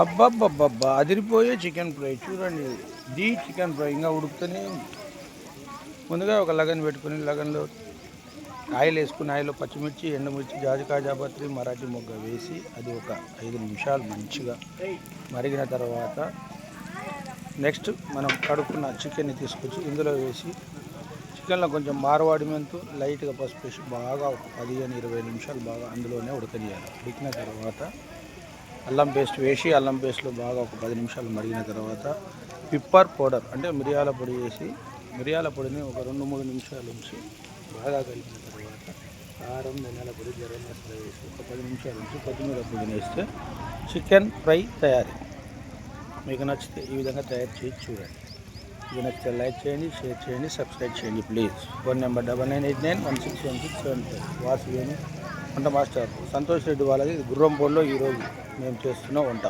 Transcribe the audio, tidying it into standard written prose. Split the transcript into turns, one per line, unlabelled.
అబ్బబ్బబ్బబ్బా అదిరిపోయే chicken fry చూడండి. ది చికెన్ ఫ్రై ఇంకా ఉడుకుతూనే ఉంది. ముందుగా ఒక లగన్ పెట్టుకుని లగన్లో ఆయిల్ వేసుకుని ఆయిల్లో పచ్చిమిర్చి, ఎండుమిర్చి, జాజికాయ, జాపత్రి, మరాఠీ మొగ్గ వేసి అది ఒక 5 నిమిషాలు మంచిగా మరిగిన తర్వాత నెక్స్ట్ మనం కడుక్కున్న చికెన్ని తీసుకొచ్చి ఇందులో వేసి చికెన్లో కొంచెం మార్వాడి మెంతు లైట్గా పసుపు వేసి బాగా ఒక 15-20 నిమిషాలు బాగా అందులోనే ఉడకనియాలి. ఉడికిన తర్వాత అల్లం పేస్ట్ వేసి అల్లం పేస్ట్లో బాగా ఒక 10 నిమిషాలు మరిగిన తర్వాత పిప్పర్ పౌడర్ అంటే మిరియాల పొడి వేసి మిరియాల పొడిని ఒక 2-3 నిమిషాలు ఉంచి బాగా కలిపిన తర్వాత కారం, ధనియాల పొడి, గరం మసాలా వేసి ఒక 10 నిమిషాలు ఉంచి కొత్తిమీర పుదీనా వేస్తే చికెన్ ఫ్రై తయారీ. మీకు నచ్చితే ఈ విధంగా తయారు చేసి చూడండి. ఇది నచ్చితే లైక్ చేయండి, షేర్ చేయండి, సబ్స్క్రైబ్ చేయండి ప్లీజ్. Phone number 9989161675. వాసువేణి వంట మాస్టర్ సంతోష్ రెడ్డి వాళ్ళది గుర్రంపోల్లో ఈరోజు మేము చేస్తున్న వంట.